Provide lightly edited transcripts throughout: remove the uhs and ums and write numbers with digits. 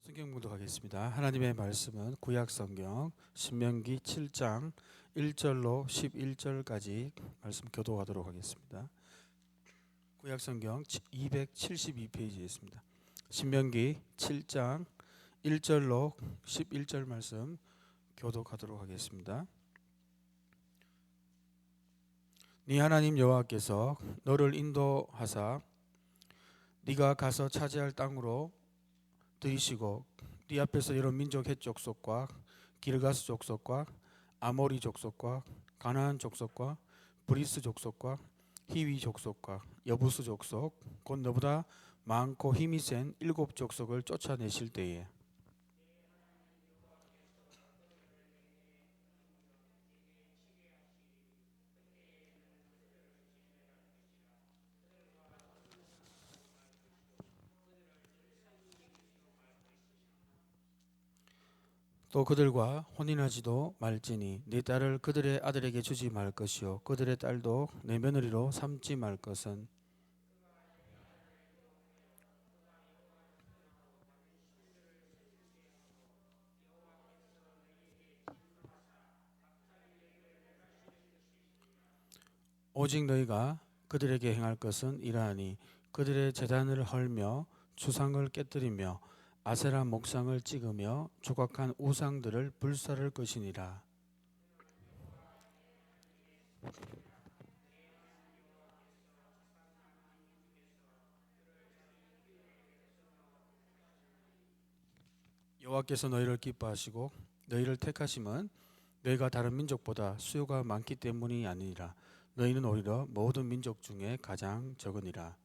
성경 봉독하겠습니다. 하나님의 말씀은 구약 성경 신명기 7장 1절로 11절까지 말씀 교독하도록 하겠습니다. 구약 성경 272페이지에 있습니다. 신명기 7장 1절로 11절 말씀 교독하도록 하겠습니다. 네 하나님 여호와께서 너를 인도하사 네가 가서 차지할 땅으로 들이시고 네 앞에서 여러 민족 헷 족속과 기르가스 족속과 아모리 족속과 가나안 족속과 브리스 족속과 히위 족속과 여부스 족속 곧 너보다 많고 힘이 센 7 족속을 쫓아내실 때에 또 그들과 혼인하지도 말지니 네 딸을 그들의 아들에게 주지 말 것이요 그들의 딸도 내 며느리로 삼지 말 것은 오직 너희가 그들에게 행할 것은 이러하니 그들의 제단을 헐며 주상을 깨뜨리며 아세라 목상을 찍으며 조각한 우상들을 불살을 것이니라. 여호와께서 너희를 기뻐하시고 너희를 택하심은 너희가 다른 민족보다 수요가 많기 때문이 아니니라. 너희는 오히려 모든 민족 중에 가장 적으니라.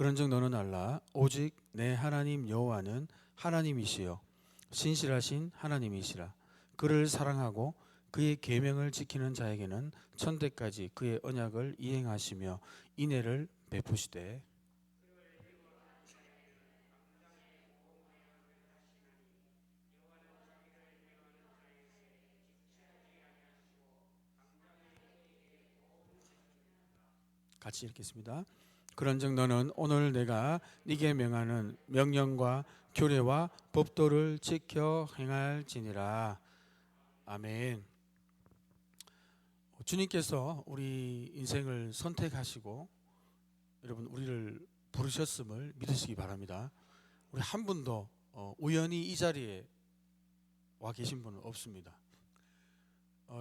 그런즉 너는 알라 오직 내 하나님 여호와는 하나님이시요 신실하신 하나님이시라. 그를 사랑하고 그의 계명을 지키는 자에게는 천대까지 그의 언약을 이행하시며 인애를 베푸시되 같이 읽겠습니다. 그런즉 너는 오늘 내가 네게 명하는 명령과 규례와 법도를 지켜 행할지니라. 아멘. 주님께서 우리 인생을 선택하시고 여러분 우리를 부르셨음을 믿으시기 바랍니다. 우리 한 분도 우연히 이 자리에 와 계신 분은 없습니다.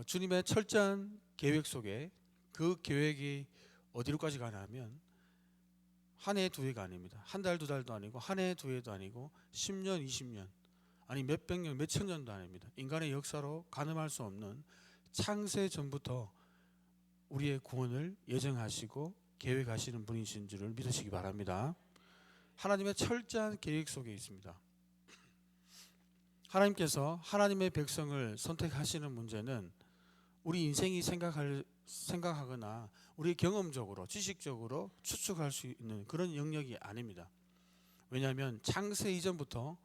주님의 철저한 계획 속에 그 계획이 어디로까지 가냐면 한 해 두 해가 아닙니다. 한 달 두 달도 아니고 한 해 두 해도 아니고 10년 20년 아니 몇백 년 몇천 년도 아닙니다. 인간의 역사로 가늠할 수 없는 창세 전부터 우리의 구원을 예정하시고 계획하시는 분이신 줄을 믿으시기 바랍니다. 하나님의 철저한 계획 속에 있습니다. 하나님께서 하나님의 백성을 선택하시는 문제는 우리 인생이 생각하거나 우리 경험적으로 지식적으로 추측할 수 있는 그런 영역이 아닙니다. 왜냐하면 창세 이전부터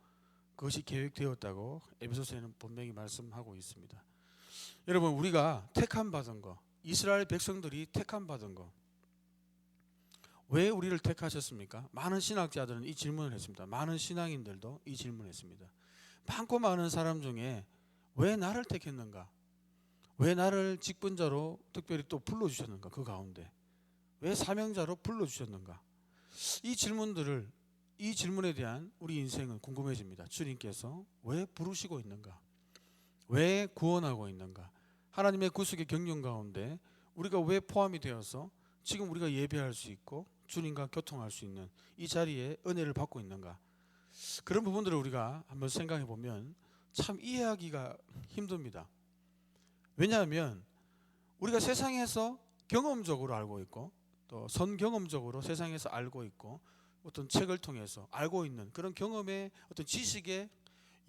그것이 계획되었다고 에베소서에는 분명히 말씀하고 있습니다. 여러분 우리가 택함 받은 거 이스라엘 백성들이 택함 받은 거 왜 우리를 택하셨습니까? 많은 신학자들은 이 질문을 했습니다. 많은 신앙인들도 이 질문을 했습니다. 많고 많은 사람 중에 왜 나를 택했는가? 왜 나를 직분자로 특별히 또 불러주셨는가? 그 가운데 왜 사명자로 불러주셨는가? 이 질문에 대한 우리 인생은 궁금해집니다. 주님께서 왜 부르시고 있는가? 왜 구원하고 있는가? 하나님의 구속의 경륜 가운데 우리가 왜 포함이 되어서 지금 우리가 예배할 수 있고 주님과 교통할 수 있는 이 자리에 은혜를 받고 있는가? 그런 부분들을 우리가 한번 생각해 보면 참 이해하기가 힘듭니다. 왜냐하면 우리가 세상에서 경험적으로 알고 있고 또 선경험적으로 세상에서 알고 있고 어떤 책을 통해서 알고 있는 그런 경험의 어떤 지식의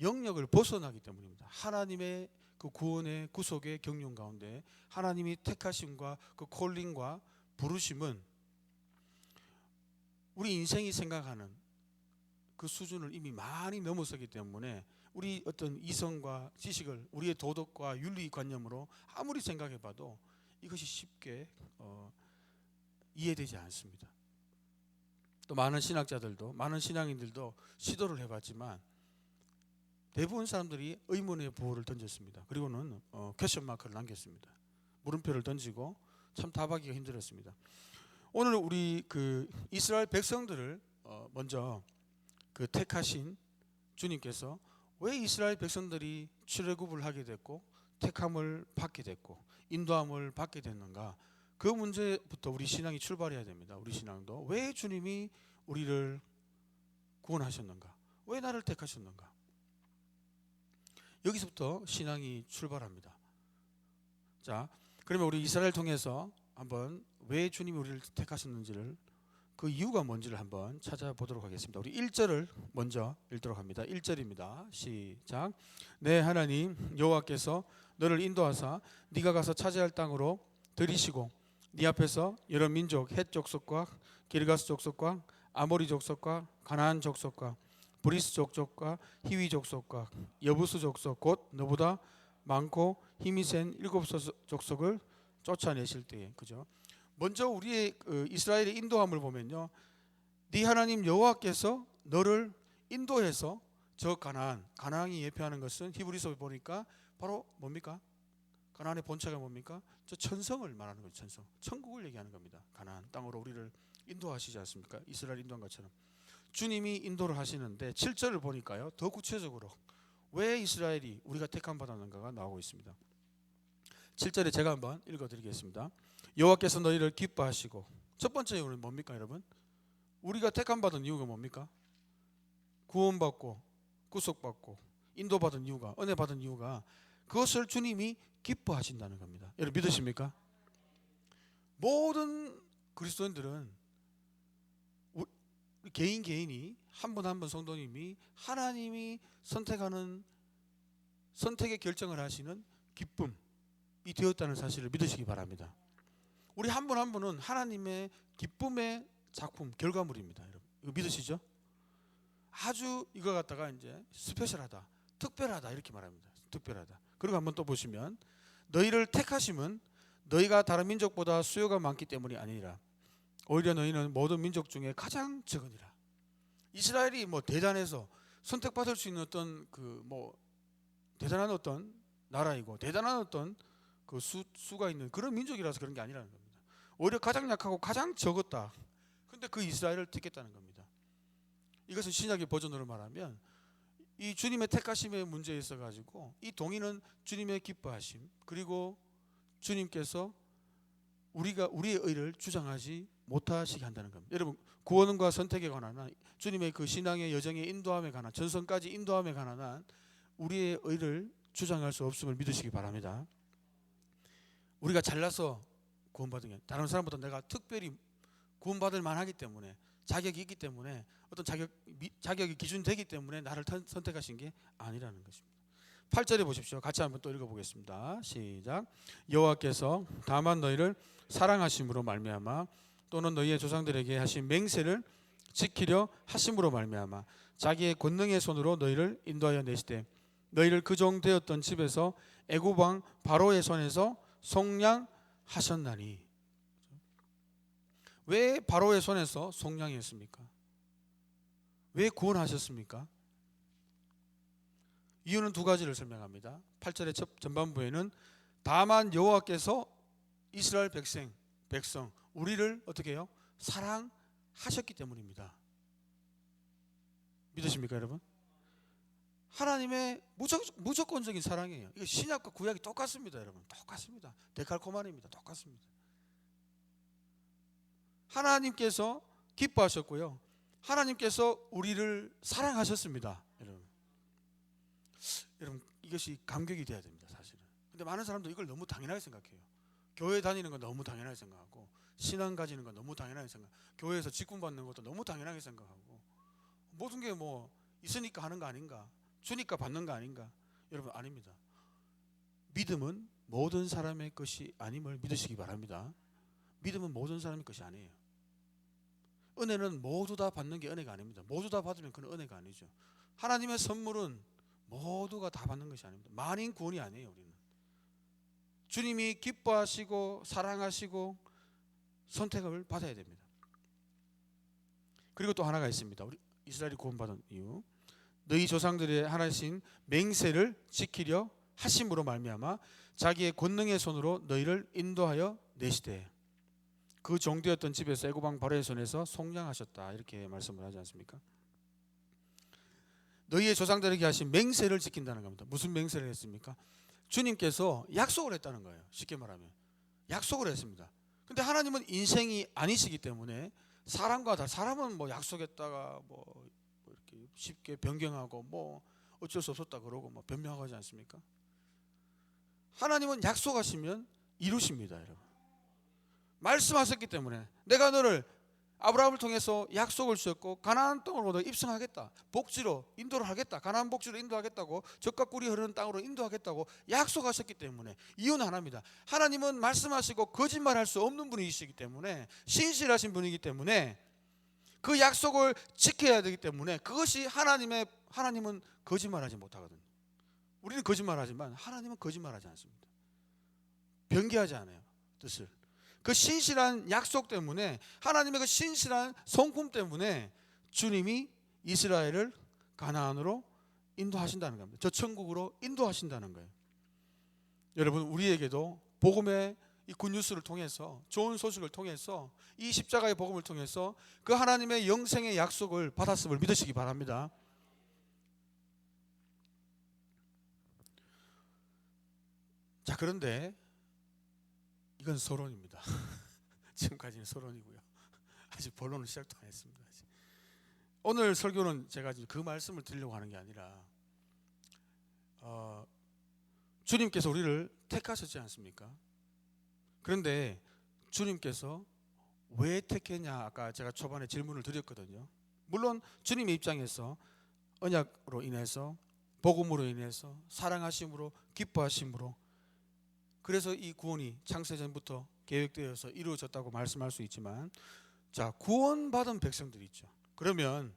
영역을 벗어나기 때문입니다. 하나님의 그 구원의 구속의 경륜 가운데 하나님이 택하심과 그 콜링과 부르심은 우리 인생이 생각하는 그 수준을 이미 많이 넘어서기 때문에 우리 어떤 이성과 지식을 우리의 도덕과 윤리관념으로 아무리 생각해봐도 이것이 쉽게 이해되지 않습니다. 또 많은 신학자들도 많은 신앙인들도 시도를 해봤지만 대부분 사람들이 의문의 부호를 던졌습니다. 그리고는 퀘스천 마크를 남겼습니다. 물음표를 던지고 참 답하기가 힘들었습니다. 오늘 우리 그 이스라엘 백성들을 먼저 그 택하신 주님께서 왜 이스라엘 백성들이 출애굽을 하게 됐고 택함을 받게 됐고 인도함을 받게 됐는가, 그 문제부터 우리 신앙이 출발해야 됩니다. 우리 신앙도 왜 주님이 우리를 구원하셨는가, 왜 나를 택하셨는가, 여기서부터 신앙이 출발합니다. 자, 그러면 우리 이스라엘 통해서 한번 왜 주님이 우리를 택하셨는지를, 그 이유가 뭔지를 한번 찾아보도록 하겠습니다. 우리 1절을 먼저 읽도록 합니다. 1절입니다. 시작. 내 하나님 여호와께서 너를 인도하사 네가 가서 차지할 땅으로 들이시고 네 앞에서 여러 민족 헷 족속과 기르가스 족속과 아모리 족속과 가나안 족속과 브리스 족속과 히위 족속과 여부스 족속 곧 너보다 많고 힘이 센 7 족속을 쫓아내실 때에, 그죠? 먼저 우리의 이스라엘의 인도함을 보면요, 네 하나님 여호와께서 너를 인도해서 저 가나안이 예표하는 것은 히브리서 보니까 바로 뭡니까? 가나안의 본체가 뭡니까? 저 천성을 말하는 거죠. 천성, 천국을 얘기하는 겁니다. 가나안 땅으로 우리를 인도하시지 않습니까? 이스라엘 인도한 것처럼 주님이 인도를 하시는데 7절을 보니까요, 더 구체적으로 왜 이스라엘이 우리가 택함 받았는가가 나오고 있습니다. 7절에 제가 한번 읽어드리겠습니다. 여호와께서 너희를 기뻐하시고, 첫 번째 이유는 뭡니까 여러분? 우리가 택함 받은 이유가 뭡니까? 구원받고 구속받고 인도받은 이유가, 은혜 받은 이유가, 그것을 주님이 기뻐하신다는 겁니다. 여러분 믿으십니까? 모든 그리스도인들은 개인이 한 분 한 분 성도님이 하나님이 선택하는 선택의 결정을 하시는 기쁨이 되었다는 사실을 믿으시기 바랍니다. 우리 한 분 한 분은 하나님의 기쁨의 작품, 결과물입니다. 여러분 이거 믿으시죠? 아주 이거 갖다가 이제 스페셜하다, 특별하다 이렇게 말합니다. 특별하다. 그리고 한번 또 보시면 너희를 택하심은 너희가 다른 민족보다 수요가 많기 때문이 아니라 오히려 너희는 모든 민족 중에 가장 적으니라. 이스라엘이 뭐 대단해서 선택받을 수 있는 어떤 그 뭐 대단한 어떤 나라이고 대단한 어떤 그 수가 있는 그런 민족이라서 그런 게 아니라는 겁니다. 오히려 가장 약하고 가장 적었다. 근데 그 이스라엘을 택했다는 겁니다. 이것은 신약의 버전으로 말하면 이 주님의 택하심의 문제에 있어 가지고 이 동의는 주님의 기뻐하심, 그리고 주님께서 우리의 의를 주장하지 못하시게 한다는 겁니다. 여러분 구원과 선택에 관한 주님의 그 신앙의 여정의 인도함에 관한, 전선까지 인도함에 관한 우리의 의를 주장할 수 없음을 믿으시기 바랍니다. 우리가 잘나서 구원받은 게 다른 사람보다 내가 특별히 구원받을 만하기 때문에, 자격이 있기 때문에, 어떤 자격이 기준되기 때문에 나를 선택하신 게 아니라는 것입니다. 8절에 보십시오. 같이 한번 또 읽어보겠습니다. 시작. 여호와께서 다만 너희를 사랑하심으로 말미암아 또는 너희의 조상들에게 하신 맹세를 지키려 하심으로 말미암아 자기의 권능의 손으로 너희를 인도하여 내시되 너희를 그 종 되었던 집에서 애굽 왕 바로의 손에서 속량하셨나니. 왜 바로의 손에서 속량했습니까? 왜 구원하셨습니까? 이유는 두 가지를 설명합니다. 8절의 전반부에는 다만 여호와께서 이스라엘 백성 우리를 어떻게 해요? 사랑하셨기 때문입니다. 믿으십니까 여러분? 하나님의 무조건적인 사랑이에요. 이거 신약과 구약이 똑같습니다. 여러분 똑같습니다. 데칼코마니입니다. 똑같습니다. 하나님께서 기뻐하셨고요, 하나님께서 우리를 사랑하셨습니다. 여러분 이것이 감격이 돼야 됩니다. 사실은. 근데 많은 사람도 이걸 너무 당연하게 생각해요. 교회 다니는 건 너무 당연하게 생각하고, 신앙 가지는 건 너무 당연하게 생각하고, 교회에서 직분 받는 것도 너무 당연하게 생각하고, 모든 게 뭐 있으니까 하는 거 아닌가, 주니까 받는 거 아닌가. 여러분 아닙니다. 믿음은 모든 사람의 것이 아님을 믿으시기 바랍니다. 믿음은 모든 사람의 것이 아니에요. 은혜는 모두 다 받는 게 은혜가 아닙니다. 모두 다 받으면 그건 은혜가 아니죠. 하나님의 선물은 모두가 다 받는 것이 아닙니다. 만인 구원이 아니에요. 우리는 주님이 기뻐하시고 사랑하시고 선택을 받아야 됩니다. 그리고 또 하나가 있습니다. 우리 이스라엘이 구원받은 이유, 너희 조상들의 하나신 맹세를 지키려 하심으로 말미암아 자기의 권능의 손으로 너희를 인도하여 내시되 그 종되었던 집에서 애고방 바로의 손에서 속량하셨다, 이렇게 말씀을 하지 않습니까? 너희의 조상들에게 하신 맹세를 지킨다는 겁니다. 무슨 맹세를 했습니까? 주님께서 약속을 했다는 거예요. 쉽게 말하면 약속을 했습니다. 근데 하나님은 인생이 아니시기 때문에 사람은 뭐 약속했다가 뭐 이렇게 쉽게 변경하고 뭐 어쩔 수 없었다 그러고 뭐 변명하고 하지 않습니까? 하나님은 약속하시면 이루십니다, 여러분. 말씀하셨기 때문에 내가 너를 아브라함을 통해서 약속을 주셨고 가나안 땅으로 너 입성하겠다, 복지로 인도를 하겠다, 가나안 복지로 인도하겠다고, 젖과 꿀이 흐르는 땅으로 인도하겠다고 약속하셨기 때문에 이유는 하나입니다. 하나님은 말씀하시고 거짓말할 수 없는 분이시기 때문에, 신실하신 분이기 때문에 그 약속을 지켜야 되기 때문에, 그것이 하나님은 거짓말하지 못하거든요. 우리는 거짓말하지만 하나님은 거짓말하지 않습니다. 변개하지 않아요, 뜻을. 그 신실한 약속 때문에, 하나님의 그 신실한 성품 때문에 주님이 이스라엘을 가나안으로 인도하신다는 겁니다. 저 천국으로 인도하신다는 거예요. 여러분, 우리에게도 복음의 이 굿뉴스를 통해서, 좋은 소식을 통해서, 이 십자가의 복음을 통해서 그 하나님의 영생의 약속을 받았음을 믿으시기 바랍니다. 자, 그런데 이건 서론입니다. 지금까지는 서론이고요. 아직 본론은 시작도 안 했습니다. 오늘 설교는 제가 그 말씀을 드리려고 하는 게 아니라, 주님께서 우리를 택하셨지 않습니까? 그런데 주님께서 왜 택했냐, 아까 제가 초반에 질문을 드렸거든요. 물론 주님의 입장에서 언약으로 인해서, 복음으로 인해서, 사랑하심으로, 기뻐하심으로, 그래서 이 구원이 창세전부터 계획되어서 이루어졌다고 말씀할 수 있지만, 자, 구원받은 백성들이 있죠. 그러면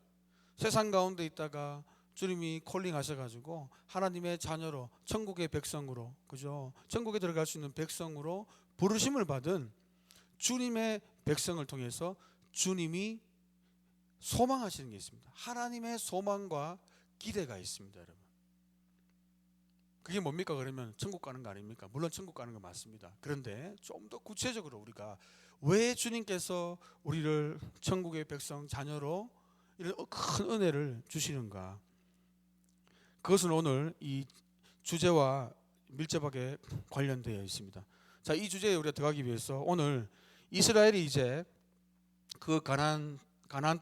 세상 가운데 있다가 주님이 콜링하셔가지고 하나님의 자녀로, 천국의 백성으로, 그죠? 천국에 들어갈 수 있는 백성으로 부르심을 받은 주님의 백성을 통해서 주님이 소망하시는 게 있습니다. 하나님의 소망과 기대가 있습니다, 여러분. 그게 뭡니까? 그러면 천국 가는 거 아닙니까? 물론 천국 가는 거 맞습니다. 그런데 좀 더 구체적으로 우리가 왜 주님께서 우리를 천국의 백성, 자녀로 이런 큰 은혜를 주시는가? 그것은 오늘 이 주제와 밀접하게 관련되어 있습니다. 자, 이 주제에 우리가 들어가기 위해서 오늘 이스라엘이 이제 그 가나안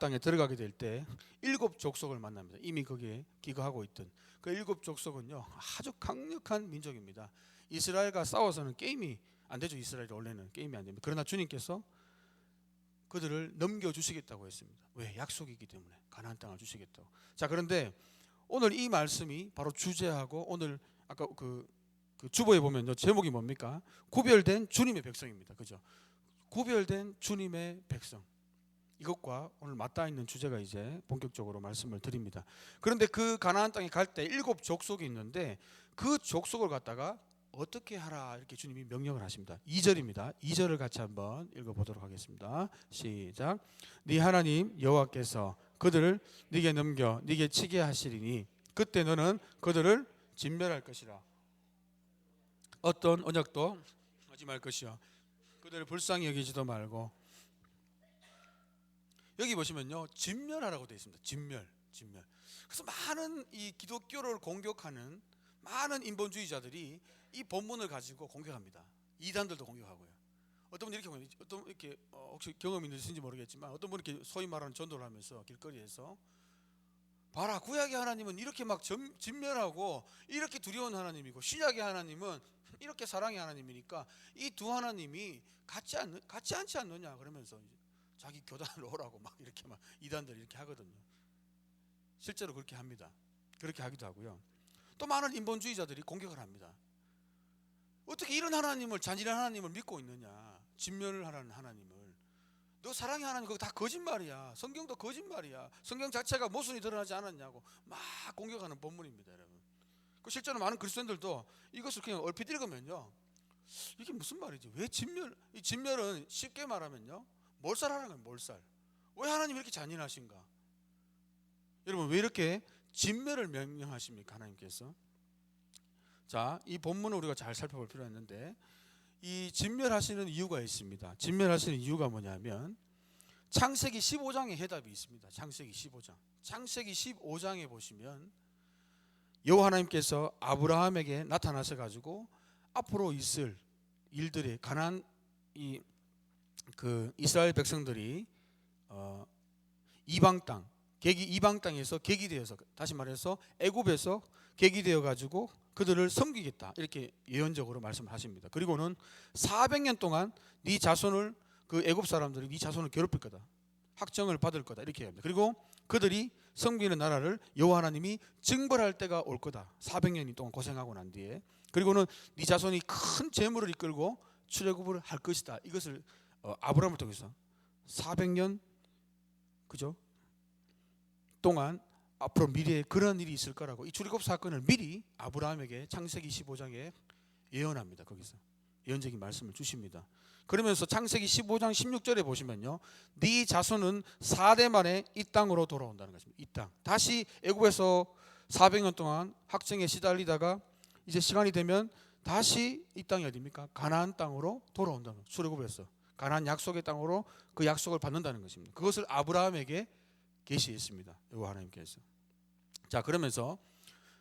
땅에 들어가게 될 때 7 족속을 만납니다. 이미 거기에 기거하고 있던 그 7 족속은요, 아주 강력한 민족입니다. 이스라엘과 싸워서는 게임이 안 되죠. 이스라엘이 원래는 게임이 안 됩니다. 그러나 주님께서 그들을 넘겨주시겠다고 했습니다. 왜? 약속이기 때문에. 가나안 땅을 주시겠다고. 자, 그런데 오늘 이 말씀이 바로 주제하고, 오늘 아까 그 주보에 보면 제목이 뭡니까? 구별된 주님의 백성입니다. 그죠? 구별된 주님의 백성. 이것과 오늘 맞닿아 있는 주제가 이제 본격적으로 말씀을 드립니다. 그런데 그 가나안 땅에 갈 때 7 족속이 있는데, 그 족속을 갖다가 어떻게 하라, 이렇게 주님이 명령을 하십니다. 2절입니다. 2절을 같이 한번 읽어보도록 하겠습니다. 시작. 네 하나님 여호와께서 그들을 네게 넘겨 네게 치게 하시리니 그때 너는 그들을 진멸할 것이라. 어떤 언약도 하지 말 것이요 그들을 불쌍히 여기지도 말고. 여기 보시면요, 진멸하라고 되어 있습니다. 진멸. 그래서 많은 이 기독교를 공격하는 많은 인본주의자들이 이 본문을 가지고 공격합니다. 이단들도 공격하고요. 어떤 분이 이렇게 혹시 경험이 있으신지 모르겠지만, 어떤 분이 이렇게 소위 말하는 전도를 하면서 길거리에서, 봐라, 구약의 하나님은 이렇게 막 진멸하고 이렇게 두려운 하나님이고, 신약의 하나님은 이렇게 사랑의 하나님이니까 이 두 하나님이 같지 않지 않느냐, 그러면서 자기 교단으로 오라고 막 이렇게 막 이단들이 이렇게 하거든요. 실제로 그렇게 합니다. 그렇게 하기도 하고요. 또 많은 인본주의자들이 공격을 합니다. 어떻게 이런 하나님을, 잔인한 하나님을 믿고 있느냐, 진멸을 하라는 하나님을. 너 사랑의 하나님 그거 다 거짓말이야. 성경도 거짓말이야. 성경 자체가 모순이 드러나지 않았냐고 막 공격하는 본문입니다, 여러분. 그 실제로 많은 그리스도인들도 이것을 그냥 얼핏 읽으면요, 이게 무슨 말이지? 왜 이 진멸은 쉽게 말하면요, 몰살하는 거예요. 몰살. 왜 하나님 이렇게 잔인하신가? 여러분, 왜 이렇게 진멸을 명령하십니까, 하나님께서? 자, 이 본문을 우리가 잘 살펴볼 필요가 있는데, 이 진멸하시는 이유가 있습니다. 진멸하시는 이유가 뭐냐면 창세기 15장에 해답이 있습니다. 창세기 15장. 창세기 15장에 보시면 여호와 하나님께서 아브라함에게 나타나셔 가지고 앞으로 있을 일들이 가나안 그 이스라엘 백성들이 이방 땅에서 객이 되어서, 다시 말해서 애굽에서 객이 되어 가지고 그들을 섬기겠다, 이렇게 예언적으로 말씀하십니다. 그리고는 400년 동안 네 자손을, 그 애굽 사람들이 네 자손을 괴롭힐 거다, 학정을 받을 거다, 이렇게 합니다. 그리고 그들이 섬기는 나라를 여호와 하나님이 징벌할 때가 올 거다. 400년 동안 고생하고 난 뒤에. 그리고는 네 자손이 큰 재물을 이끌고 출애굽을 할 것이다. 이것을 아브라함을 통해서 400년 그죠? 동안 앞으로 미래에 그런 일이 있을 거라고, 이 출애굽 사건을 미리 아브라함에게 창세기 15장에 예언합니다. 거기서 예언적인 말씀을 주십니다. 그러면서 창세기 15장 16절에 보시면요, 네 자손은 4대 만에 이 땅으로 돌아온다는 것입니다. 이 땅. 다시 애굽에서 400년 동안 학정에 시달리다가 이제 시간이 되면 다시 이 땅이 어디입니까? 가나안 땅으로 돌아온다는 거예요. 출애굽에서 가나안 약속의 땅으로 그 약속을 받는다는 것입니다. 그것을 아브라함에게 계시했습니다, 여호와 하나님께서. 자, 그러면서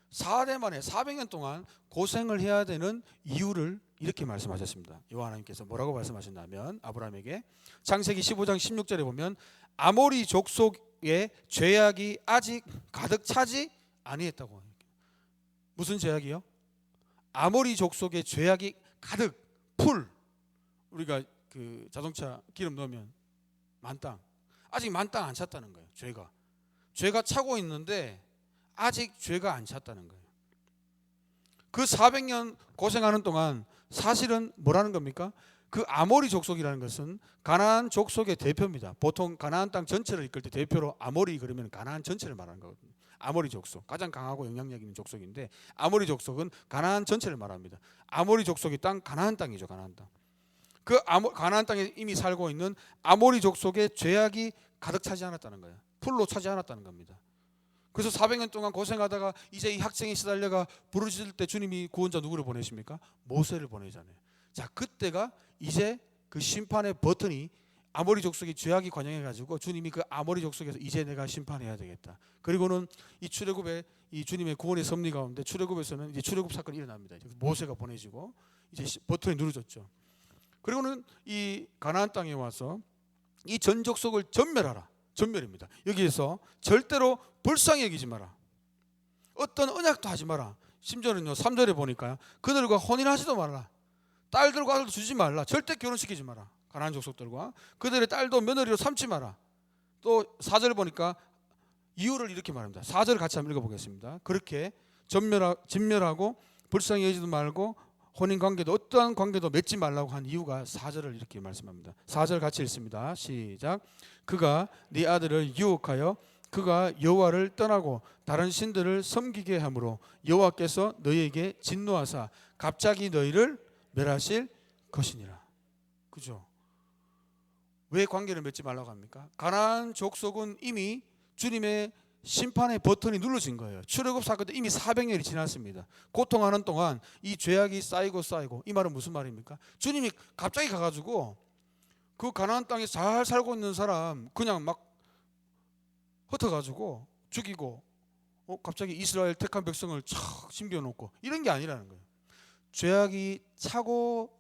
4대 만에 400년 동안 고생을 해야 되는 이유를 이렇게 말씀하셨습니다. 여호와 하나님께서 뭐라고 말씀하셨냐면, 아브라함에게 창세기 15장 16절에 보면 아모리 족속의 죄악이 아직 가득 차지 아니했다고. 무슨 죄악이요? 아모리 족속의 죄악이 가득, 풀, 우리가 그 자동차 기름 넣으면 만땅, 아직 만땅 안 찼다는 거예요. 죄가 차고 있는데 아직 죄가 안 찼다는 거예요. 그 400년 고생하는 동안 사실은 뭐라는 겁니까? 그 아모리 족속이라는 것은 가나안 족속의 대표입니다. 보통 가나안 땅 전체를 이끌 때 대표로 아모리 그러면 가나안 전체를 말하는 거거든요. 아모리 족속, 가장 강하고 영향력 있는 족속인데, 아모리 족속은 가나안 전체를 말합니다. 아모리 족속의 땅, 가나안 땅이죠. 가나안 땅. 그 가나안 땅에 이미 살고 있는 아모리 족속의 죄악이 가득 차지 않았다는 거예요. 풀로 차지 않았다는 겁니다. 그래서 400년 동안 고생하다가 이제 이 학생이 시달려가 부르짖을 때 주님이 구원자 누구를 보내십니까? 모세를 보내잖아요. 자, 그때가 이제 그 심판의 버튼이, 아모리 족속이 죄악이 관영해가지고 주님이 그 아모리 족속에서 이제 내가 심판해야 되겠다. 그리고는 이 출애굽의 이 주님의 구원의 섭리 가운데 출애굽에서는 이제 출애굽 사건이 일어납니다. 모세가 보내지고 이제 버튼이 누르졌죠. 그리고는 이 가나안 땅에 와서 이 전 족속을 전멸하라. 전멸입니다. 여기에서 절대로 불쌍히 여기지 마라. 어떤 언약도 하지 마라. 심지어는요, 3절에 보니까요, 그들과 혼인하지도 말라. 딸들과 아들도 주지 말라. 절대 결혼시키지 마라. 가나안 족속들과 그들의 딸도 며느리로 삼지 마라. 또 4절 보니까 이유를 이렇게 말합니다. 4절 같이 한번 읽어보겠습니다. 그렇게 진멸하고 불쌍히 여기지도 말고 혼인관계도 어떠한 관계도 맺지 말라고 한 이유가 4절을 이렇게 말씀합니다. 4절 같이 읽습니다. 시작. 그가 네 아들을 유혹하여 그가 여호와를 떠나고 다른 신들을 섬기게 하므로 여호와께서 너희에게 진노하사 갑자기 너희를 멸하실 것이니라. 그죠? 왜 관계를 맺지 말라고 합니까? 가나안 족속은 이미 주님의 심판의 버튼이 눌러진 거예요. 출애굽 사건도 이미 400년이 지났습니다. 고통하는 동안 이 죄악이 쌓이고, 이 말은 무슨 말입니까? 주님이 갑자기 가가지고 그 가나안 땅에 잘 살고 있는 사람 그냥 막 흩어가지고 죽이고, 갑자기 이스라엘 택한 백성을 촥 심겨놓고, 이런 게 아니라는 거예요. 죄악이 차고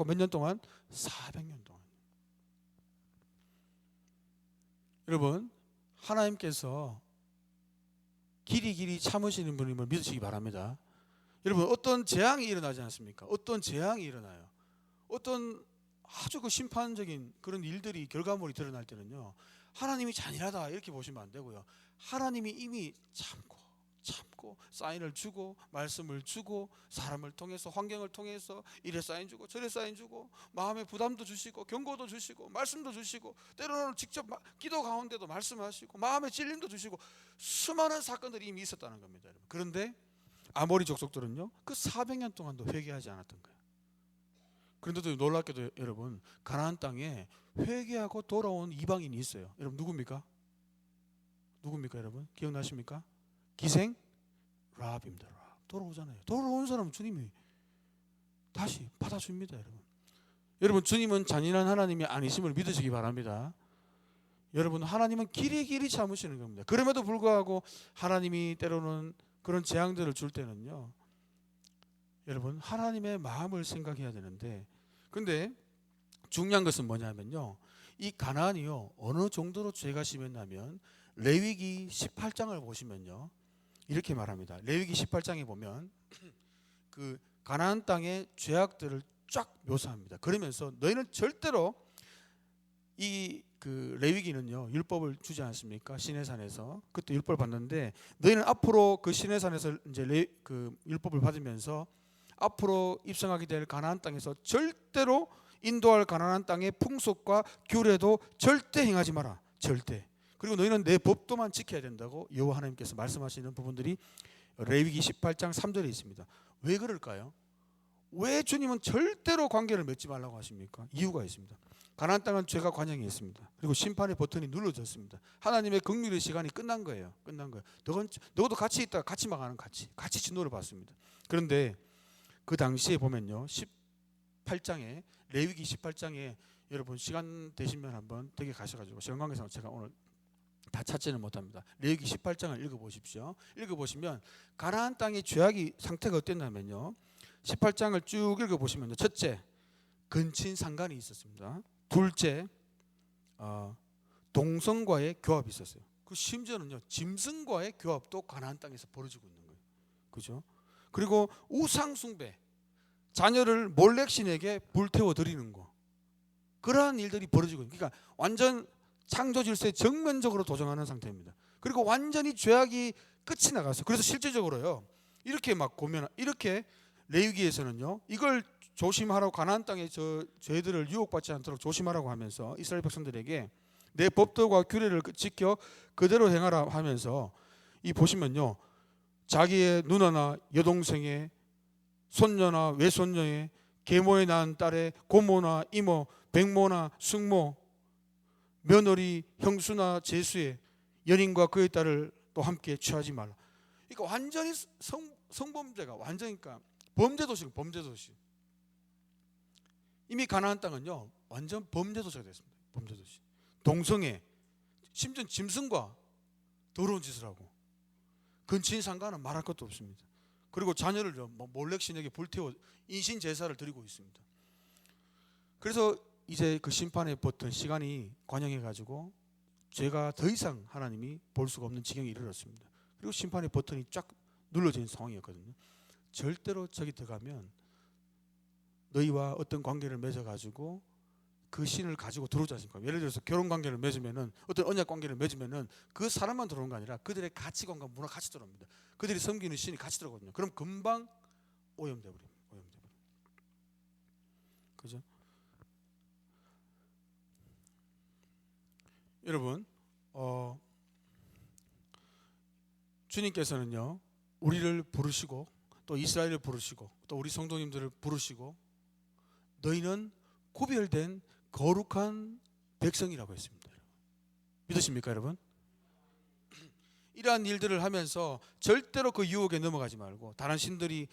몇 년 동안? 400년 동안. 여러분, 하나님께서 길이 참으시는 분임을 믿으시기 바랍니다. 여러분, 어떤 재앙이 일어나지 않습니까? 어떤 재앙이 일어나요. 어떤 아주 그 심판적인 그런 일들이, 결과물이 드러날 때는요, 하나님이 잔인하다 이렇게 보시면 안 되고요. 하나님이 이미 참고 사인을 주고 말씀을 주고 사람을 통해서 환경을 통해서 이래 사인 주고 저래 사인 주고 마음의 부담도 주시고 경고도 주시고 말씀도 주시고 때로는 직접 기도 가운데도 말씀하시고 마음의 찔림도 주시고 수많은 사건들이 이미 있었다는 겁니다. 그런데 아모리 족속들은요 그 400년 동안도 회개하지 않았던 거예요. 그런데도 놀랍게도 여러분 가나안 땅에 회개하고 돌아온 이방인이 있어요. 여러분 누굽니까? 여러분 기억나십니까? 기생 라합입니다. 라합. 돌아오잖아요. 돌아온 사람은 주님이 다시 받아줍니다. 여러분 주님은 잔인한 하나님이 아니심을 믿으시기 바랍니다. 여러분 하나님은 길이 참으시는 겁니다. 그럼에도 불구하고 하나님이 때로는 그런 재앙들을 줄 때는요 여러분 하나님의 마음을 생각해야 되는데, 근데 중요한 것은 뭐냐면요 이 가나안이요 어느 정도로 죄가 심했냐면 레위기 18장을 보시면요 이렇게 말합니다. 레위기 18장에 보면 그 가나안 땅의 죄악들을 쫙 묘사합니다. 그러면서 너희는 절대로 이 그 레위기는요 율법을 주지 않습니까? 시내산에서 그때 율법을 받는데 너희는 앞으로 그 시내산에서 이제 그 율법을 받으면서 앞으로 입성하게 될 가나안 땅에서 절대로 인도할 가나안 땅의 풍속과 규례도 절대 행하지 마라. 절대. 그리고 너희는 내 법도만 지켜야 된다고 여호와 하나님께서 말씀하시는 부분들이 레위기 18장 3절에 있습니다. 왜 그럴까요? 왜 주님은 절대로 관계를 맺지 말라고 하십니까? 이유가 있습니다. 가나안 땅은 죄가 관영에 있습니다. 그리고 심판의 버튼이 눌러졌습니다. 하나님의 긍휼의 시간이 끝난 거예요. 너도 같이 있다가 같이 망하는 같이 진노를 받습니다. 그런데 그 당시에 보면요 18장에 레위기 18장에 여러분 시간 되시면 한번 댁에 가셔가지고 시간 관계상 제가 오늘 다 찾지는 못합니다. 레위기 18장을 읽어보십시오. 읽어보시면 가나안 땅의 죄악이 상태가 어땠냐면요 18장을 쭉 읽어보시면요 첫째 근친 상간이 있었습니다. 둘째 동성과의 교합이 있었어요. 그 심지어는요 짐승과의 교합도 가나안 땅에서 벌어지고 있는 거예요. 그죠? 그리고 우상 숭배, 자녀를 몰렉신에게 불태워 드리는 거, 그러한 일들이 벌어지고 있는 거예요. 그러니까 완전 창조 질서에 정면적으로 도전하는 상태입니다. 그리고 완전히 죄악이 끝이 나갔어요. 그래서 실제적으로요 이렇게 막 보면 이렇게 레위기에서는요 이걸 조심하라고 가나안 땅의 저 죄들을 유혹받지 않도록 조심하라고 하면서 이스라엘 백성들에게 내 법도와 규례를 지켜 그대로 행하라 하면서 이 보시면요 자기의 누나나 여동생의 손녀나 외손녀의 계모에 낳은 딸의 고모나 이모, 백모나 숙모, 며느리, 형수나 제수의 연인과 그의 딸을 또 함께 취하지 말라. 그러니까 완전히 성범죄가 완전히 그러니까 범죄도시예요. 범죄도시. 이미 가나안 땅은요 완전 범죄도시가 됐습니다. 범죄도시. 동성애, 심지어 짐승과 더러운 짓을 하고 근친 상간은 말할 것도 없습니다. 그리고 자녀를 몰렉신에게 불태워 인신 제사를 드리고 있습니다. 그래서 이제 그 심판의 버튼 시간이 관영해 가지고 죄가 더 이상 하나님이 볼 수가 없는 지경에 이르렀습니다. 그리고 심판의 버튼이 쫙 눌러진 상황이었거든요. 절대로 저기 들어가면 너희와 어떤 관계를 맺어 가지고 그 신을 가지고 들어오지 않습니까? 예를 들어서 결혼 관계를 맺으면은 어떤 언약 관계를 맺으면은 그 사람만 들어오는 게 아니라 그들의 가치관과 문화 같이 들어옵니다. 그들이 섬기는 신이 같이 들어오거든요. 그럼 금방 오염돼 버립니다. 그죠? 여러분, 주님께서는요 우리를 부르시고 또 이스라엘을 부르시고 또 우리 성도님들을 부르시고 너희는 구별된 거룩한 백성이라고 했습니다. 믿으십니까 여러분? 이러한 일들을 하면서 절대로 그 유혹에 넘어가지 말고 다른 신들이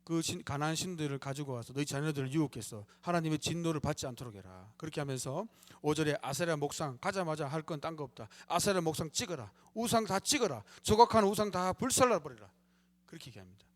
그 가나안 신들을 가지고 와서 너희 자녀들을 유혹해서 하나님의 진노를 받지 않도록 해라. 그렇게 하면서 5절에 아세라 목상 가자마자 할 건 딴 거 없다. 아세라 목상 찍어라. 우상 다 찍어라. 조각하는 우상 다 불살라버리라. 그렇게 얘기합니다.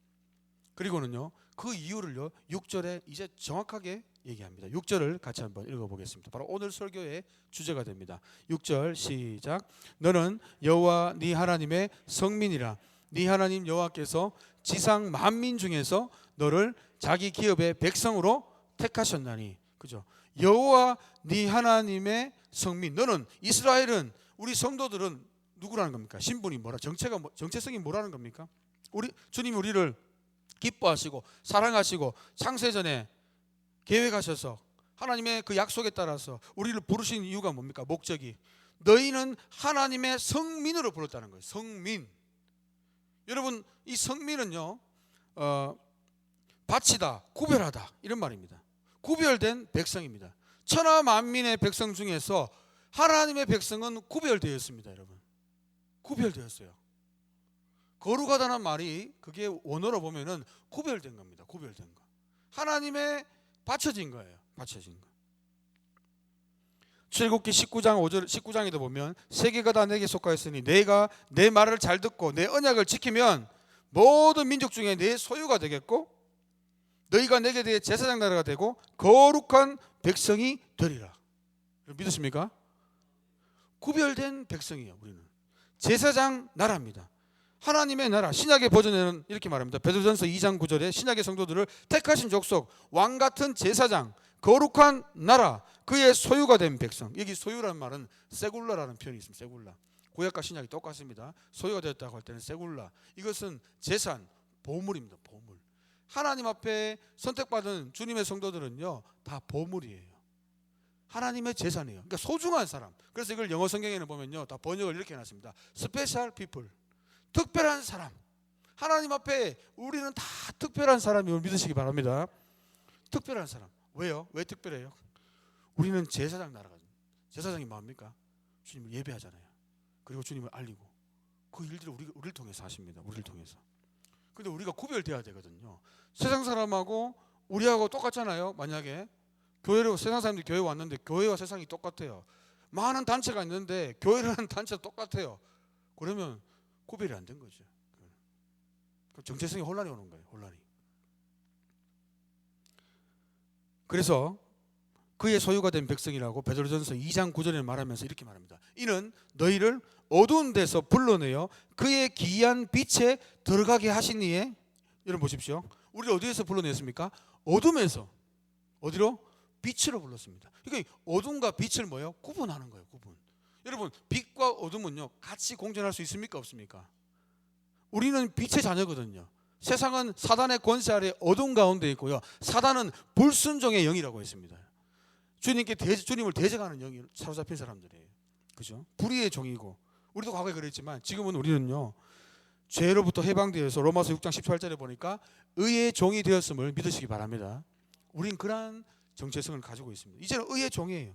그리고는요 그 이유를요 6절에 이제 정확하게 얘기합니다. 6절을 같이 한번 읽어보겠습니다. 바로 오늘 설교의 주제가 됩니다. 6절 시작. 너는 여호와 네 하나님의 성민이라. 네 하나님 여호와께서 지상 만민 중에서 너를 자기 기업의 백성으로 택하셨나니. 그죠? 여호와 네 하나님의 성민. 너는 이스라엘은 우리 성도들은 누구라는 겁니까? 신분이 뭐라, 정체성이 뭐라는 겁니까? 주님이 우리를 기뻐하시고 사랑하시고 창세전에 계획하셔서 하나님의 그 약속에 따라서 우리를 부르신 이유가 뭡니까? 목적이 너희는 하나님의 성민으로 불렀다는 거예요. 성민. 여러분, 이 성민은요, 바치다, 구별하다 이런 말입니다. 구별된 백성입니다. 천하 만민의 백성 중에서 하나님의 백성은 구별되었습니다. 여러분, 구별되었어요. 거룩하다는 말이 그게 원어로 보면은 구별된 겁니다. 구별된 거. 하나님의 바쳐진 거예요. 바쳐진 거. 출애굽기 19장에도 보면 세계가 다 내게 속하였으니 내가 내 말을 잘 듣고 내 언약을 지키면 모든 민족 중에 내 소유가 되겠고 너희가 내게 대해 제사장 나라가 되고 거룩한 백성이 되리라. 믿으십니까? 구별된 백성이에요. 우리는 제사장 나라입니다. 하나님의 나라. 신약의 버전에는 이렇게 말합니다. 베드로전서 2장 9절에 신약의 성도들을 택하신 족속, 왕같은 제사장, 거룩한 나라, 그의 소유가 된 백성. 여기 소유라는 말은 세굴라라는 표현이 있습니다. 세굴라. 구약과 신약이 똑같습니다. 소유가 되었다고 할 때는 세굴라. 이것은 재산, 보물입니다. 보물. 하나님 앞에 선택받은 주님의 성도들은요, 다 보물이에요. 하나님의 재산이에요. 그러니까 소중한 사람. 그래서 이걸 영어 성경에는 보면요, 다 번역을 이렇게 해놨습니다. Special people. 특별한 사람. 하나님 앞에 우리는 다 특별한 사람임을 믿으시기 바랍니다. 특별한 사람. 왜요? 왜 특별해요? 우리는 제사장 나라거든요. 제사장이 뭡니까? 주님을 예배하잖아요. 그리고 주님을 알리고 그 일들을 우리를 통해서 하십니다. 우리를 통해서. 근데 우리가 구별돼야 되거든요. 세상 사람하고 우리하고 똑같잖아요. 만약에 세상 사람들이 교회 왔는데 교회와 세상이 똑같아요. 많은 단체가 있는데 교회라는 단체도 똑같아요. 그러면 구별이 안 된 거죠. 정체성이 혼란이 오는 거예요. 혼란이. 그래서 그의 소유가 된 백성이라고 베드로전서 2장 9절에 말하면서 이렇게 말합니다. 이는 너희를 어두운 데서 불러내어 그의 기이한 빛에 들어가게 하시니에. 여러분 보십시오. 우리를 어디에서 불러냈습니까? 어둠에서. 어디로? 빛으로 불렀습니다. 그러니까 어둠과 빛을 뭐예요? 구분하는 거예요. 구분. 여러분, 빛과 어둠은요 같이 공존할 수 있습니까? 없습니까? 우리는 빛의 자녀거든요. 세상은 사단의 권세 아래 어둠 가운데 있고요, 사단은 불순종의 영이라고 했습니다. 주님을 대적하는 영이 사로잡힌 사람들이에요. 그죠? 불의의 종이고, 우리도 과거에 그랬지만 지금은 우리는요 죄로부터 해방되어서 로마서 6장 18절에 보니까 의의 종이 되었음을 믿으시기 바랍니다. 우린 그러한 정체성을 가지고 있습니다. 이제는 의의 종이에요.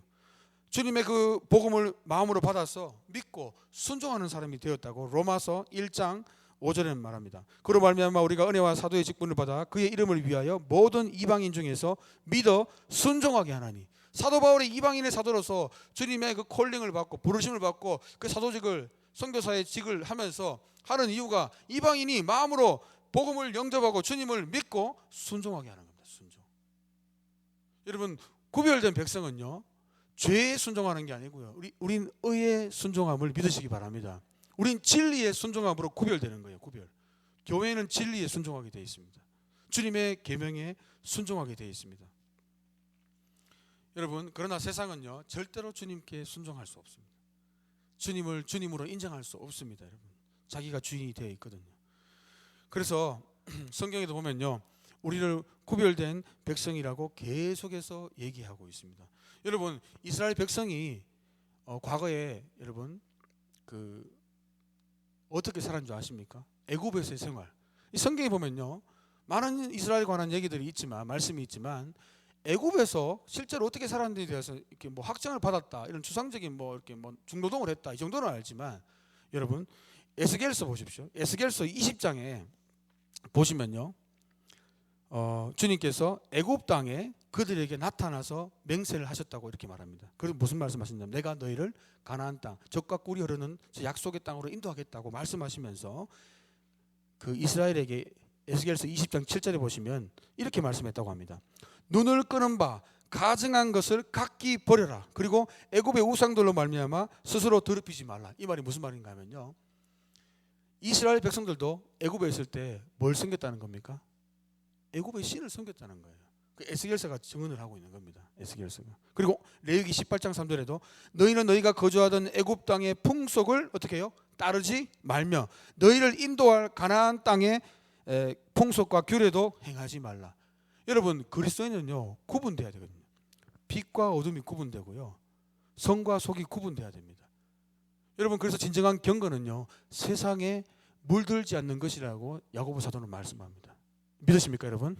주님의 그 복음을 마음으로 받아서 믿고 순종하는 사람이 되었다고 로마서 1장 5절에는 말합니다. 그로 말미암아 우리가 은혜와 사도의 직분을 받아 그의 이름을 위하여 모든 이방인 중에서 믿어 순종하게 하나니. 사도 바울이 이방인의 사도로서 주님의 그 콜링을 받고 부르심을 받고 그 사도직을, 선교사의 직을 하면서 하는 이유가 이방인이 마음으로 복음을 영접하고 주님을 믿고 순종하게 하는 겁니다. 순종. 여러분, 구별된 백성은요 죄에 순종하는 게 아니고요, 우린 의의 순종함을 믿으시기 바랍니다. 우린 진리의 순종함으로 구별되는 거예요. 구별. 교회는 진리에 순종하게 되어 있습니다. 주님의 계명에 순종하게 되어 있습니다. 여러분, 그러나 세상은요 절대로 주님께 순종할 수 없습니다. 주님을 주님으로 인정할 수 없습니다. 여러분, 자기가 주인이 되어 있거든요. 그래서 성경에도 보면요 우리를 구별된 백성이라고 계속해서 얘기하고 있습니다. 여러분, 이스라엘 백성이 과거에 여러분 어떻게 살았는 줄 아십니까? 애굽에서의 생활. 이 성경에 보면요 많은 이스라엘에 관한 얘기들이 있지만, 말씀이 있지만, 애굽에서 실제로 어떻게 살았는지에 대해서 이렇게 뭐 확정을 받았다, 이런 주상적인 이렇게 중노동을 했다, 이 정도는 알지만, 여러분 에스겔서 보십시오. 에스겔서 20장에 보시면요 주님께서 애굽 땅에 그들에게 나타나서 맹세를 하셨다고 이렇게 말합니다. 그래서 무슨 말씀하셨냐면 내가 너희를 가나안 땅, 젖과 꿀이 흐르는 약속의 땅으로 인도하겠다고 말씀하시면서 그 이스라엘에게 에스겔서 20장 7절에 보시면 이렇게 말씀했다고 합니다. 눈을 끄는 바 가증한 것을 각기 버려라. 그리고 애굽의 우상들로 말미암아 스스로 더럽히지 말라. 이 말이 무슨 말인가 하면요, 이스라엘 백성들도 애굽에 있을 때 뭘 섬겼다는 겁니까? 애굽의 신을 섬겼다는 거예요. 그 에스겔서가 증언을 하고 있는 겁니다. 에스겔서가. 그리고 레위기 18장 3절에도 너희는 너희가 거주하던 애굽 땅의 풍속을 어떻게 해요? 따르지 말며 너희를 인도할 가나안 땅의 풍속과 규례도 행하지 말라. 여러분, 그리스도인은요 구분돼야 되거든요. 빛과 어둠이 구분되고요, 성과 속이 구분돼야 됩니다. 여러분, 그래서 진정한 경건은요 세상에 물들지 않는 것이라고 야고보 사도는 말씀합니다. 믿으십니까 여러분?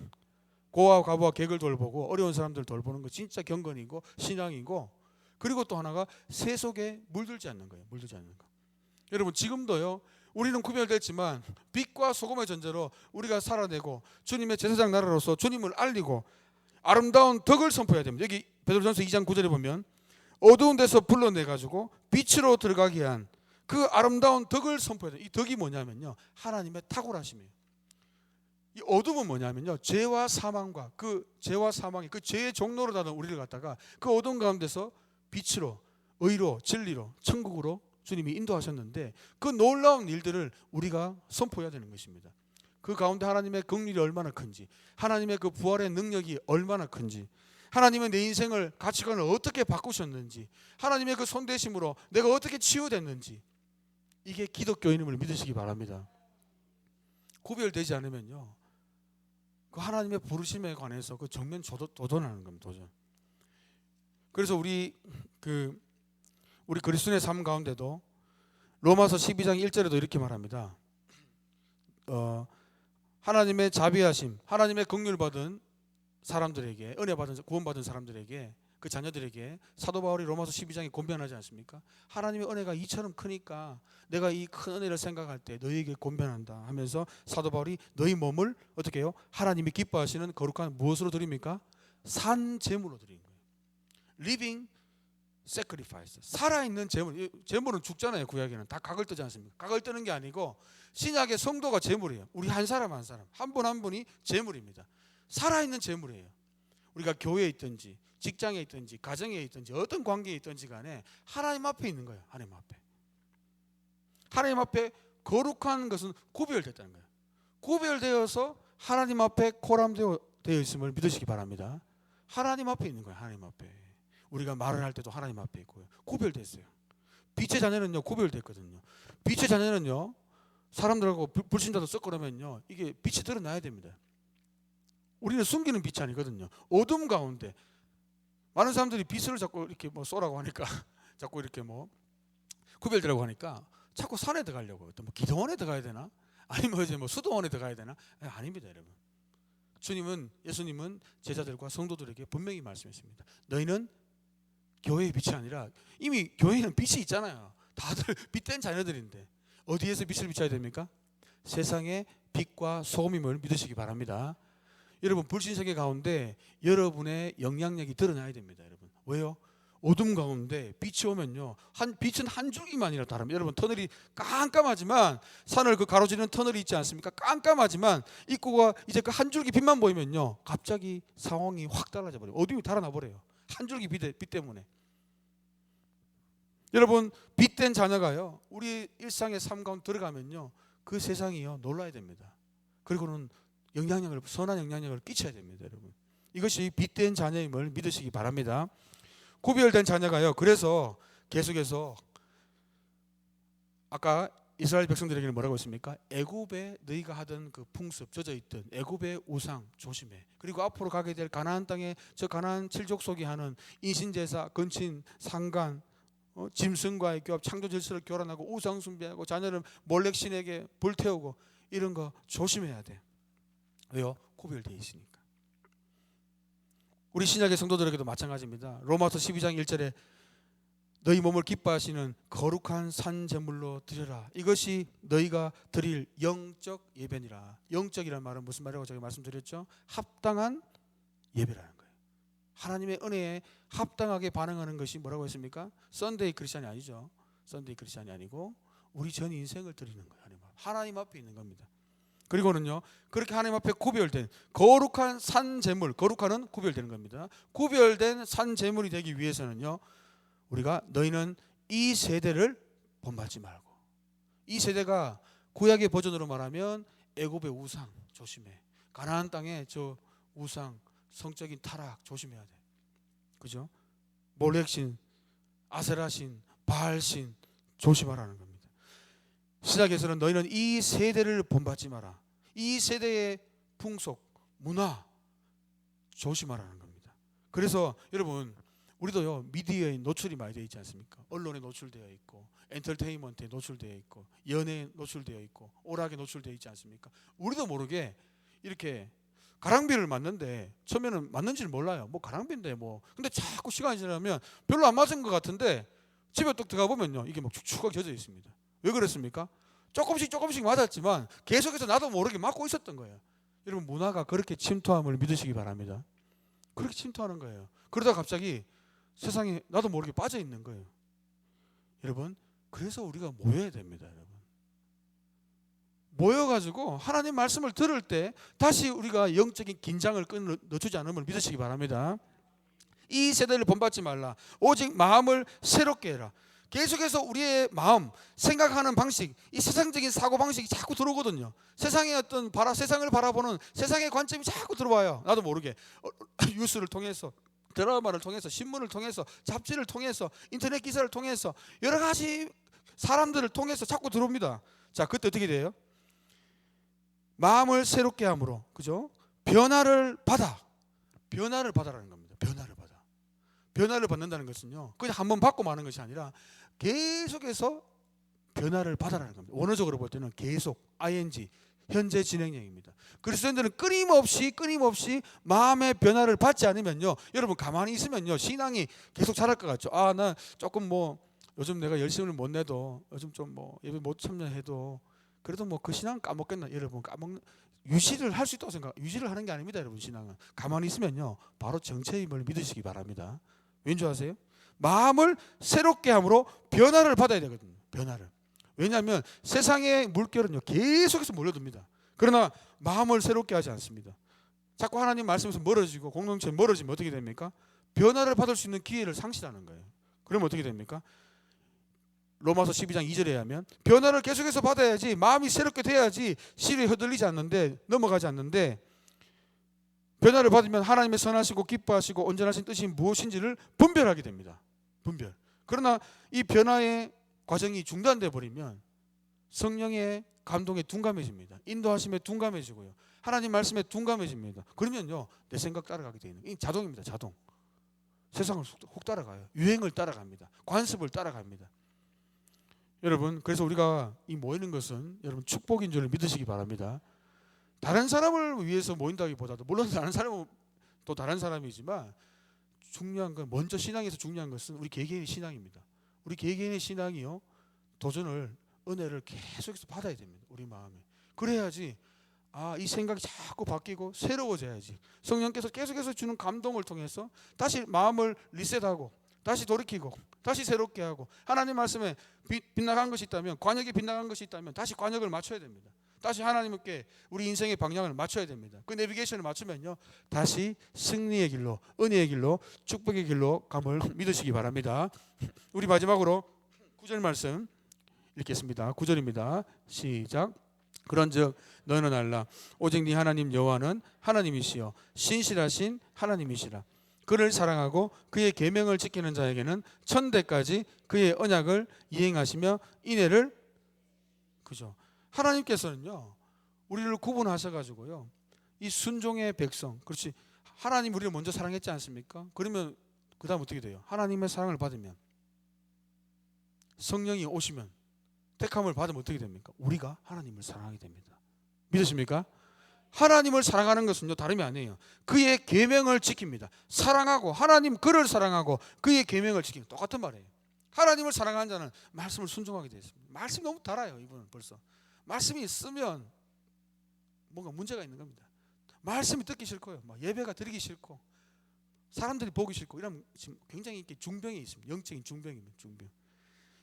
고아와 과부와 객을 돌보고 어려운 사람들 돌보는 거 진짜 경건이고 신앙이고, 그리고 또 하나가 새 속에 물들지 않는 거예요. 물들지 않는 거. 여러분, 지금도요 우리는 구별됐지만 빛과 소금의 존재로 우리가 살아내고 주님의 제사장 나라로서 주님을 알리고 아름다운 덕을 선포해야 됩니다. 여기 베드로전서 2장 9절에 보면 어두운 데서 불러내가지고 빛으로 들어가게 한 그 아름다운 덕을 선포해야 돼요. 이 덕이 뭐냐면요 하나님의 탁월하심이에요. 이 어둠은 뭐냐면요 죄와 사망과 그 죄와 사망이 그 죄의 종로로 닫은 우리를 갖다가 그 어둠 가운데서 빛으로 의로 진리로 천국으로 주님이 인도하셨는데, 그 놀라운 일들을 우리가 선포해야 되는 것입니다. 그 가운데 하나님의 긍휼이 얼마나 큰지, 하나님의 그 부활의 능력이 얼마나 큰지, 하나님의 내 인생을 가치관을 어떻게 바꾸셨는지, 하나님의 그 손대심으로 내가 어떻게 치유됐는지, 이게 기독교인임을 믿으시기 바랍니다. 구별되지 않으면요 그 하나님의 부르심에 관해서 그 정면 도전하는 겁니다. 도전. 그래서 우리 그리스도인의 삶 가운데도 로마서 12장 1절에도 이렇게 말합니다. 하나님의 자비하심, 하나님의 긍휼 받은 사람들에게, 은혜 받은 구원받은 사람들에게, 그 자녀들에게 사도 바울이 로마서 12장에 권면하지 않습니까? 하나님의 은혜가 이처럼 크니까 내가 이 큰 은혜를 생각할 때 너희에게 권면한다 하면서 사도 바울이 너희 몸을 어떻게 해요? 하나님이 기뻐하시는 거룩한 무엇으로 드립니까? 산 제물로 드리는 거예요. Living sacrifice. 살아있는 제물. 제물은 죽잖아요. 구약에는 다 각을 뜨지 않습니까? 각을 뜨는 게 아니고 신약의 성도가 제물이에요. 우리 한 사람 한 사람 한 분 한 분이 제물입니다. 살아있는 제물이에요. 우리가 교회에 있든지 직장에 있든지 가정에 있든지 어떤 관계에 있든지 간에 하나님 앞에 있는 거예요. 하나님 앞에. 하나님 앞에 거룩한 것은 구별됐다는 거예요. 구별되어서 하나님 앞에 코람되어 있음을 믿으시기 바랍니다. 하나님 앞에 있는 거예요. 하나님 앞에. 우리가 말을 할 때도 하나님 앞에 있고요. 구별됐어요. 빛의 자녀는요 구별됐거든요. 빛의 자녀는요 사람들하고 불신자도 썩 그러면요 이게 빛이 드러나야 됩니다. 우리는 숨기는 빛이 아니거든요. 어둠 가운데 많은 사람들이 빛을 자꾸 이렇게 뭐 쏘라고 하니까 자꾸 이렇게 뭐 구별되라고 하니까 자꾸 산에 들어가려고, 또 뭐 기도원에 들어가야 되나? 아니면 이제 뭐 수도원에 들어가야 되나? 아닙니다, 여러분. 예수님은 제자들과 성도들에게 분명히 말씀했습니다. 너희는 교회의 빛이 아니라, 이미 교회에는 빛이 있잖아요. 다들 빛된 자녀들인데 어디에서 빛을 비춰야 됩니까? 세상의 빛과 소금임을 믿으시기 바랍니다. 여러분, 불신세계 가운데 여러분의 영향력이 드러나야 됩니다. 여러분, 왜요? 어둠 가운데 빛이 오면요 빛은 한 줄기만이라도 다릅니다. 여러분, 터널이 깜깜하지만 산을 그 가로지르는 터널이 있지 않습니까? 깜깜하지만 입구가 이제 그 한 줄기 빛만 보이면요 갑자기 상황이 확 달라져 버려요. 어둠이 달아나 버려요. 한 줄기 빛 때문에. 여러분, 빛된 자녀가요 우리 일상의 삶 가운데 들어가면요 그 세상이요 놀라야 됩니다. 그리고는 선한 영향력을 끼쳐야 됩니다. 여러분, 이것이 빛된 자녀임을 믿으시기 바랍니다. 구별된 자녀가요 그래서 계속해서 아까 이스라엘 백성들에게는 뭐라고 했습니까? 애굽에 너희가 하던 그 풍습, 젖어있던 애굽의 우상 조심해. 그리고 앞으로 가게 될 가나안 땅에 저 가나안 칠족속이 하는 인신제사, 건친, 상간, 짐승과의 교합, 창조 질서를 교란하고 우상 숭배하고 자녀를 몰렉신에게 불태우고 이런 거 조심해야 돼. 왜요? 구별되어 있으니까. 우리 신약의 성도들에게도 마찬가지입니다. 로마서 12장 1절에 너희 몸을 기뻐하시는 거룩한 산 제물로 드려라. 이것이 너희가 드릴 영적 예배니라. 영적이라는 말은 무슨 말이라고 제가 말씀드렸죠? 합당한 예배라는 거예요. 하나님의 은혜에 합당하게 반응하는 것이 뭐라고 했습니까? 썬데이 크리스찬이 아니죠. 썬데이 크리스찬이 아니고 우리 전 인생을 드리는 거예요. 하나님 앞에 있는 겁니다. 그리고는요 그렇게 하나님 앞에 구별된 거룩한 산 제물, 거룩한은 구별되는 겁니다. 구별된 산 제물이 되기 위해서는요 우리가 너희는 이 세대를 본받지 말고, 이 세대가 구약의 버전으로 말하면 애굽의 우상 조심해, 가나안 땅의 저 우상 성적인 타락 조심해야 돼. 그죠? 몰렉신, 아세라신, 바알신 조심하라는 겁니다. 시작에서는 너희는 이 세대를 본받지 마라. 이 세대의 풍속, 문화 조심하라는 겁니다. 그래서 여러분 우리도요 미디어에 노출이 많이 되어 있지 않습니까? 언론에 노출되어 있고 엔터테인먼트에 노출되어 있고 연예에 노출되어 있고 오락에 노출되어 있지 않습니까? 우리도 모르게 이렇게 가랑비를 맞는데 처음에는 맞는지를 몰라요. 뭐 가랑비인데 뭐 근데 자꾸 시간이 지나면 별로 안 맞은 것 같은데 집에 또 들어가 보면요 이게 막 축축하게 젖어 있습니다. 왜 그랬습니까? 조금씩 맞았지만 계속해서 나도 모르게 맞고 있었던 거예요. 여러분 문화가 그렇게 침투함을 믿으시기 바랍니다. 그렇게 침투하는 거예요. 그러다 갑자기 세상에 나도 모르게 빠져 있는 거예요. 여러분 그래서 우리가 모여야 됩니다. 여러분 모여가지고 하나님 말씀을 들을 때 다시 우리가 영적인 긴장을 늦추지 않음을 믿으시기 바랍니다. 이 세대를 본받지 말라. 오직 마음을 새롭게 해라. 계속해서 우리의 마음, 생각하는 방식, 이 세상적인 사고 방식이 자꾸 들어오거든요. 세상의 어떤 세상을 바라보는 세상의 관점이 자꾸 들어와요. 나도 모르게 뉴스를 통해서, 드라마를 통해서, 신문을 통해서, 잡지를 통해서, 인터넷 기사를 통해서 여러 가지 사람들을 통해서 자꾸 들어옵니다. 자, 그때 어떻게 돼요? 마음을 새롭게 함으로, 그죠? 변화를 받아라는 겁니다. 변화를 받는다는 것은요, 그냥 한번 받고 마는 것이 아니라 계속해서 변화를 받아라는 겁니다. 원어적으로 볼 때는 계속, ing, 현재 진행형입니다. 그리스도인들은 끊임없이 마음의 변화를 받지 않으면요, 여러분 가만히 있으면요, 신앙이 계속 자랄 것 같죠. 아, 나 조금 뭐 요즘 내가 열심을 못 내도, 요즘 좀 뭐 예배 못 참여해도 그래도 뭐 그 신앙 까먹겠나. 여러분 유지를 할 수 있다고 유지를 하는 게 아닙니다. 여러분 신앙은 가만히 있으면요 바로 정체임을 믿으시기 바랍니다. 왠지 아세요? 마음을 새롭게 함으로 변화를 받아야 되거든요. 변화를. 왜냐하면 세상의 물결은요 계속해서 몰려듭니다. 그러나 마음을 새롭게 하지 않습니다. 자꾸 하나님 말씀에서 멀어지고 공동체에 멀어지면 어떻게 됩니까? 변화를 받을 수 있는 기회를 상실하는 거예요. 그러면 어떻게 됩니까? 로마서 12장 2절에 하면 변화를 계속해서 받아야지, 마음이 새롭게 돼야지 실에 흔들리지 않는데, 넘어가지 않는데, 변화를 받으면 하나님의 선하시고 기뻐하시고 온전하신 뜻이 무엇인지를 분별하게 됩니다. 분별. 그러나 이 변화의 과정이 중단돼 버리면 성령의 감동에 둔감해집니다. 인도하심에 둔감해지고요, 하나님 말씀에 둔감해집니다. 그러면요 내 생각 따라가게 되는, 이 자동입니다. 자동. 세상을 훅 따라가요. 유행을 따라갑니다. 관습을 따라갑니다. 여러분 그래서 우리가 이 모이는 것은 여러분 축복인 줄 믿으시기 바랍니다. 다른 사람을 위해서 모인다기보다도, 물론 다른 사람은 또 다른 사람이지만 중요한 건, 먼저 신앙에서 중요한 것은 우리 개개인의 신앙입니다. 우리 개개인의 신앙이요 도전을, 은혜를 계속해서 받아야 됩니다. 우리 마음에. 그래야지 이 생각이 자꾸 바뀌고 새로워져야지 성령께서 계속해서 주는 감동을 통해서 다시 마음을 리셋하고 다시 돌이키고 다시 새롭게 하고, 하나님 말씀에 빗나간 것이 있다면, 관역에 빗나간 것이 있다면 다시 관역을 맞춰야 됩니다. 다시 하나님께 우리 인생의 방향을 맞춰야 됩니다. 그 내비게이션을 맞추면요 다시 승리의 길로, 은혜의 길로, 축복의 길로 감을 믿으시기 바랍니다. 우리 마지막으로 9절 말씀 읽겠습니다. 9절입니다. 시작. 그런즉 너는 알라 오직 네 하나님 여호와는 하나님이시여 신실하신 하나님이시라. 그를 사랑하고 그의 계명을 지키는 자에게는 천대까지 그의 언약을 이행하시며 인애를, 그죠? 하나님께서는요 우리를 구분하셔가지고요 이 순종의 백성, 그렇지, 하나님 우리를 먼저 사랑했지 않습니까? 그러면 그 다음 어떻게 돼요? 하나님의 사랑을 받으면, 성령이 오시면, 택함을 받으면 어떻게 됩니까? 우리가 하나님을 사랑하게 됩니다. 믿으십니까? 하나님을 사랑하는 것은요 다름이 아니에요. 그의 계명을 지킵니다. 사랑하고, 하나님 그를 사랑하고 그의 계명을 지키는, 똑같은 말이에요. 하나님을 사랑하는 자는 말씀을 순종하게 되어 있습니다. 말씀이 너무 달아요. 이분은 벌써 말씀이 있으면 뭔가 문제가 있는 겁니다. 말씀이 듣기 싫고요, 예배가 드리기 싫고 사람들이 보기 싫고 이러면 지금 굉장히 이렇게 중병이 있습니다. 영적인 중병입니다. 중병.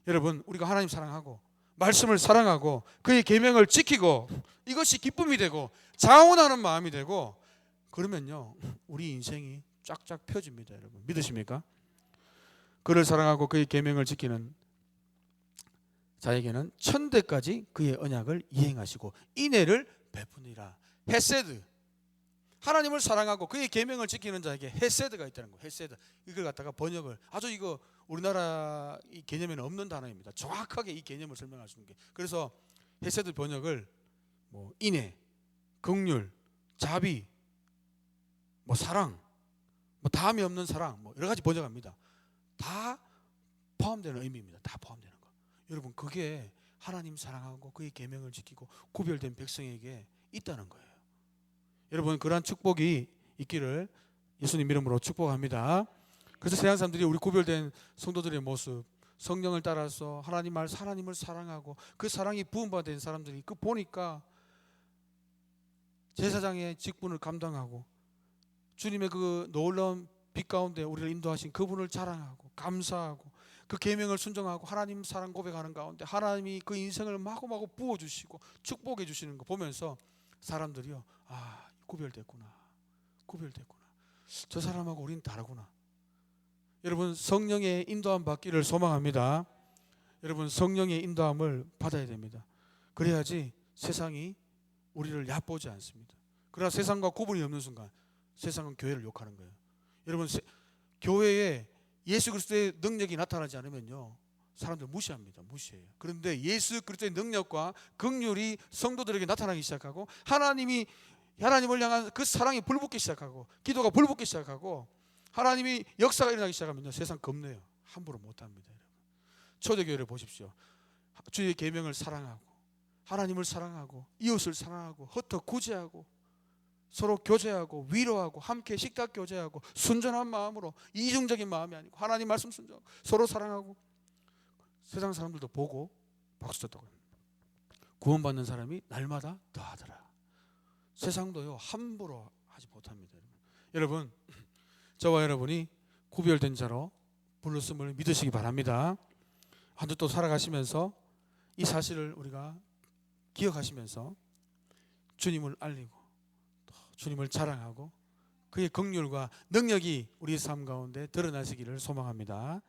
여러분 우리가 하나님 사랑하고 말씀을 사랑하고 그의 계명을 지키고 이것이 기쁨이 되고 자원하는 마음이 되고, 그러면요 우리 인생이 쫙쫙 펴집니다. 여러분 믿으십니까? 그를 사랑하고 그의 계명을 지키는 자에게는 천대까지 그의 언약을 이행하시고 인애를 베푸니라. 헤세드, 하나님을 사랑하고 그의 계명을 지키는 자에게 헤세드가 있다는 거예요. 헤세드. 이걸 갖다가 번역을 아주 이거 우리나라 이 개념에는 없는 단어입니다. 정확하게 이 개념을 설명할 수 있는 게. 그래서 헤세드 번역을 뭐 인애, 긍휼, 자비, 뭐 사랑, 뭐 다음이 없는 사랑, 뭐 여러 가지 번역합니다. 다 포함되는 의미입니다. 다 포함되는 거. 여러분 그게 하나님 사랑하고 그의 계명을 지키고 구별된 백성에게 있다는 거예요. 여러분 그러한 축복이 있기를 예수님 이름으로 축복합니다. 그래서 세상 사람들이 우리 구별된 성도들의 모습, 성령을 따라서 하나님을 사랑하고 그 사랑이 부음받은 사람들이 그 보니까 제사장의 직분을 감당하고 주님의 그 놀라운 빛 가운데 우리를 인도하신 그분을 자랑하고 감사하고 그 계명을 순종하고 하나님 사랑 고백하는 가운데 하나님이 그 인생을 마구마구 부어주시고 축복해 주시는 거 보면서 사람들이요, 아 구별됐구나, 구별됐구나, 저 사람하고 우리는 다르구나. 여러분 성령의 인도함 받기를 소망합니다. 여러분 성령의 인도함을 받아야 됩니다. 그래야지 세상이 우리를 얕보지 않습니다. 그러나 세상과 구분이 없는 순간 세상은 교회를 욕하는 거예요. 여러분 교회에 예수 그리스도의 능력이 나타나지 않으면요 사람들 무시합니다. 무시해요. 그런데 예수 그리스도의 능력과 긍휼이 성도들에게 나타나기 시작하고 하나님을 향한 그 사랑이 불붙기 시작하고 기도가 불붙기 시작하고 하나님이 역사가 일어나기 시작하면요 세상 겁내요. 함부로 못합니다. 여러분. 초대교회를 보십시오. 주의 계명을 사랑하고 하나님을 사랑하고 이웃을 사랑하고 흩어 구제하고 서로 교제하고 위로하고 함께 식탁 교제하고 순전한 마음으로 이중적인 마음이 아니고 하나님 말씀 순종하고 서로 사랑하고 세상 사람들도 보고 박수 쳤다고 합니다. 구원받는 사람이 날마다 더하더라. 세상도요 함부로 하지 못합니다. 여러분 저와 여러분이 구별된 자로 불렀음을 믿으시기 바랍니다. 한 주 또 살아가시면서 이 사실을 우리가 기억하시면서 주님을 알리고 또 주님을 자랑하고 그의 긍휼과 능력이 우리 삶 가운데 드러나시기를 소망합니다.